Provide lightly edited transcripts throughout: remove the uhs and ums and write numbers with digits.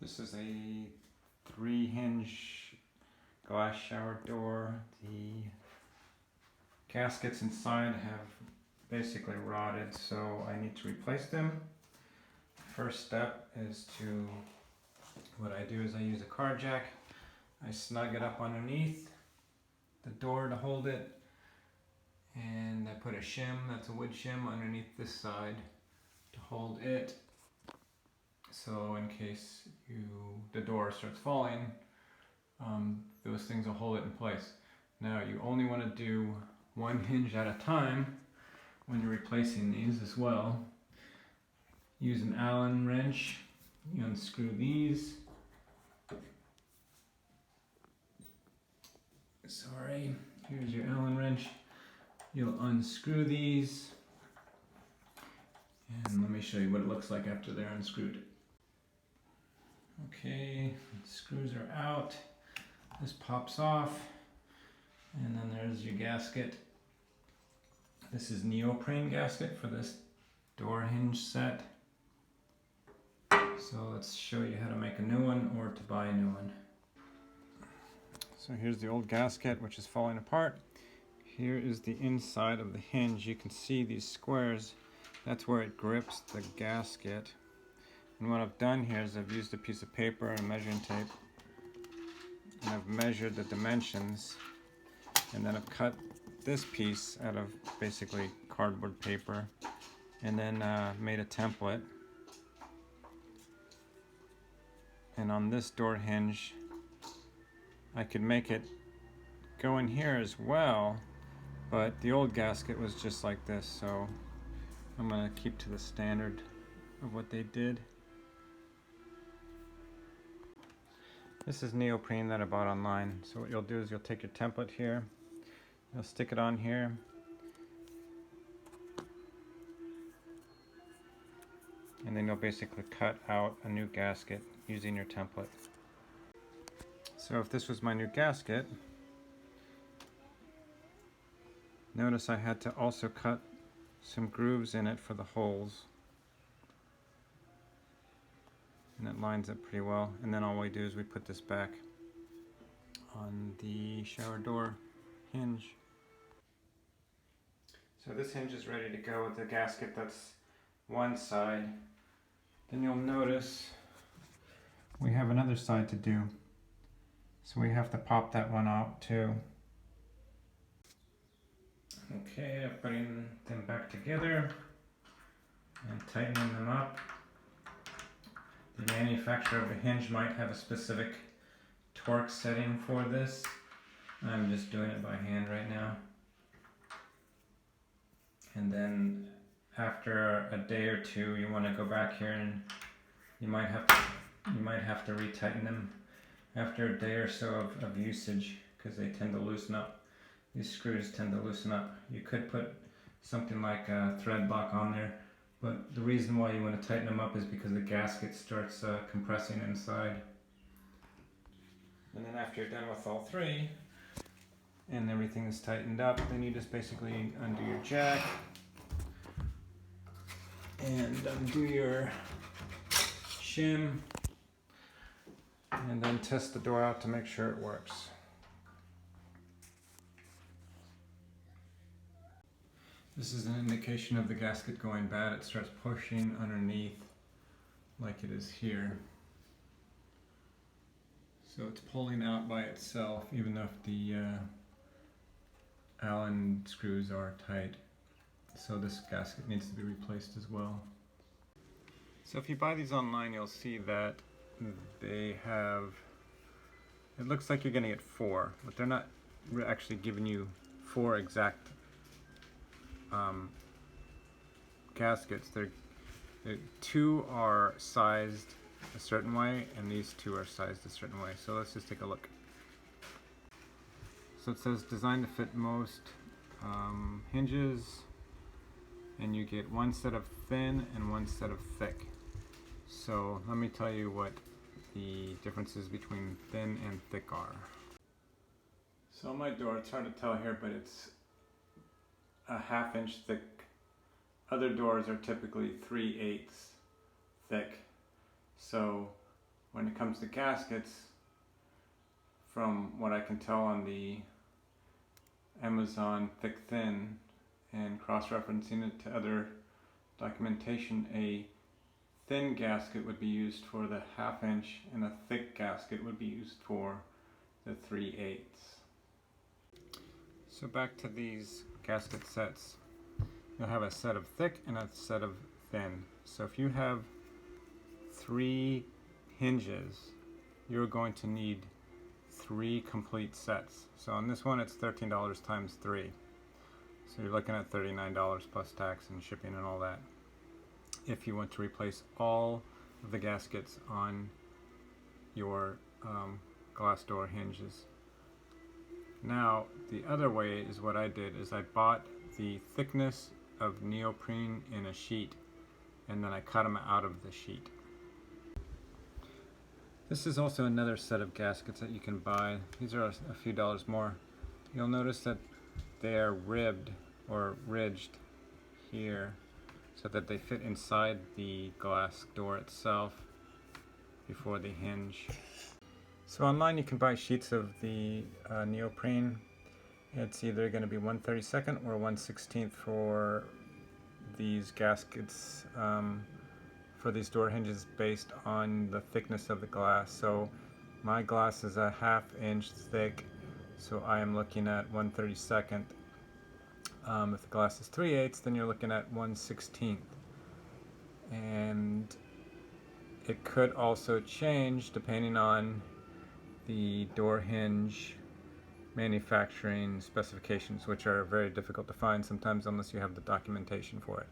This is a 3-hinge glass shower door. The gaskets inside have basically rotted, so I need to replace them. First step is what I do is I use a car jack. I snug it up underneath the door to hold it, and I put a shim, that's a wood shim, underneath this side to hold it. So in case the door starts falling, those things will hold it in place. Now you only want to do one hinge at a time when you're replacing these as well. Use an Allen wrench, you unscrew these. Sorry, here's your Allen wrench. You'll unscrew these. And let me show you what it looks like after they're unscrewed. Okay, the screws are out. This pops off. And then there's your gasket. This is Neoprene gasket for this door hinge set. So let's show you how to make a new one or to buy a new one. So here's the old gasket, which is falling apart. Here is the inside of the hinge. You can see these squares. That's where it grips the gasket. And what I've done here is I've used a piece of paper and measuring tape, and I've measured the dimensions, and then I've cut this piece out of basically cardboard paper, and then made a template. And on this door hinge, I could make it go in here as well, but the old gasket was just like this, so I'm going to keep to the standard of what they did. This is neoprene that I bought online. So what you'll do is you'll take your template here, you'll stick it on here, and then you'll basically cut out a new gasket using your template. So if this was my new gasket, notice I had to also cut some grooves in it for the holes. And it lines up pretty well. And then all we do is we put this back on the shower door hinge. So this hinge is ready to go with the gasket that's one side. Then you'll notice we have another side to do. So we have to pop that one out too. Okay, I'm putting them back together and tightening them up. The manufacturer of the hinge might have a specific torque setting for this. I'm just doing it by hand right now. And then after a day or two, you want to go back here and you might have to retighten them after a day or so of usage, because they tend to loosen up. These screws tend to loosen up. You could put something like a thread lock on there, but the reason why you want to tighten them up is because the gasket starts compressing inside. And then after you're done with all three and everything is tightened up, then you just basically undo your jack and undo your shim, and then test the door out to make sure it works. This is an indication of the gasket going bad. It starts pushing underneath like it is here. So it's pulling out by itself, even though the Allen screws are tight. So this gasket needs to be replaced as well. So if you buy these online, you'll see that they have, it looks like you're going to get 4, but they're not actually giving you 4 exact gaskets. They're 2 are sized a certain way, and these 2 are sized a certain way. So let's just take a look. So it says designed to fit most hinges, and you get 1 set of thin and 1 set of thick. So let me tell you what the differences between thin and thick are. So on my door, it's hard to tell here, but it's a 1/2 inch thick. Other doors are typically 3/8 thick. So when it comes to gaskets, from what I can tell on the Amazon thick thin and cross-referencing it to other documentation, a thin gasket would be used for the 1/2 inch and a thick gasket would be used for the 3/8. So back to these gasket sets. You'll have a set of thick and a set of thin. So if you have 3 hinges, you're going to need 3 complete sets. So on this one it's $13 times 3. So you're looking at $39 plus tax and shipping and all that, if you want to replace all of the gaskets on your glass door hinges. Now the other way is what I did is I bought the thickness of neoprene in a sheet and then I cut them out of the sheet. This is also another set of gaskets that you can buy. These are a few dollars more. You'll notice that they are ribbed or ridged here so that they fit inside the glass door itself before the hinge. So online you can buy sheets of the neoprene. It's either going to be 1/32 or 1/16 for these gaskets, for these door hinges based on the thickness of the glass. So my glass is a 1/2 inch thick, so I am looking at 1/32. If the glass is 3/8, then you're looking at 1/16. And it could also change depending on the door hinge manufacturing specifications, which are very difficult to find sometimes unless you have the documentation for it.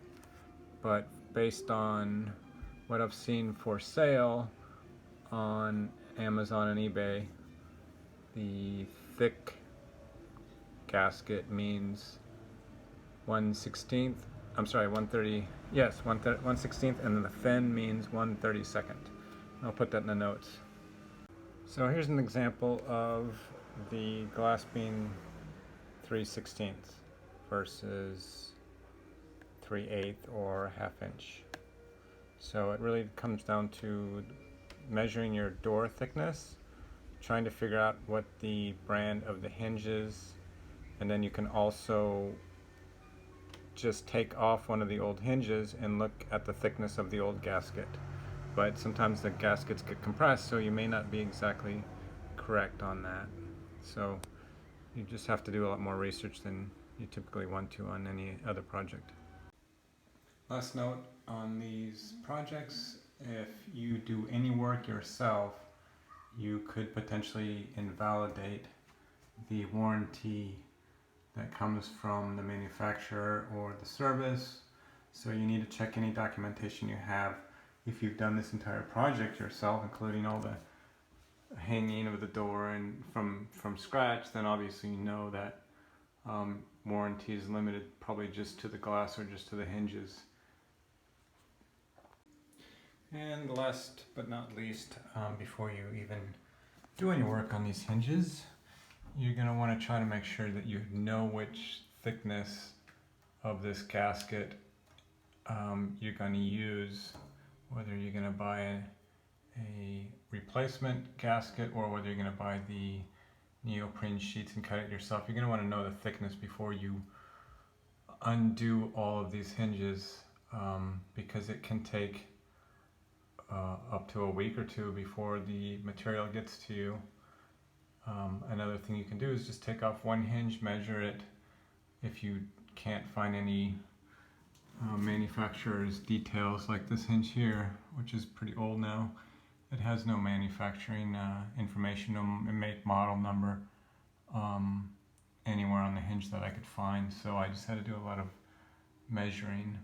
But based on what I've seen for sale on Amazon and eBay, the thick gasket means 1/16. I'm sorry, 1/30. Yes, 1/16, and then the thin means 1/32. I'll put that in the notes. So here's an example of the glass being 3/16 versus 3/8 or 1/2 inch. So it really comes down to measuring your door thickness, trying to figure out what the brand of the hinge is, and then you can also just take off one of the old hinges and look at the thickness of the old gasket. But sometimes the gaskets get compressed, so you may not be exactly correct on that. So you just have to do a lot more research than you typically want to on any other project. Last note on these projects: if you do any work yourself, you could potentially invalidate the warranty that comes from the manufacturer or the service. So you need to check any documentation you have. If you've done this entire project yourself, including all the hanging of the door and from scratch, then obviously you know that warranty is limited probably just to the glass or just to the hinges. And last but not least, before you even do any work on these hinges, you're going to want to try to make sure that you know which thickness of this gasket you're going to use, whether you're going to buy a replacement gasket or whether you're going to buy the neoprene sheets and cut it yourself. You're going to want to know the thickness before you undo all of these hinges, because it can take up to a week or two before the material gets to you. Another thing you can do is just take off one hinge, measure it. If you can't find any manufacturer's details, like this hinge here, which is pretty old now, it has no manufacturing information, no make, model, number anywhere on the hinge that I could find. So I just had to do a lot of measuring.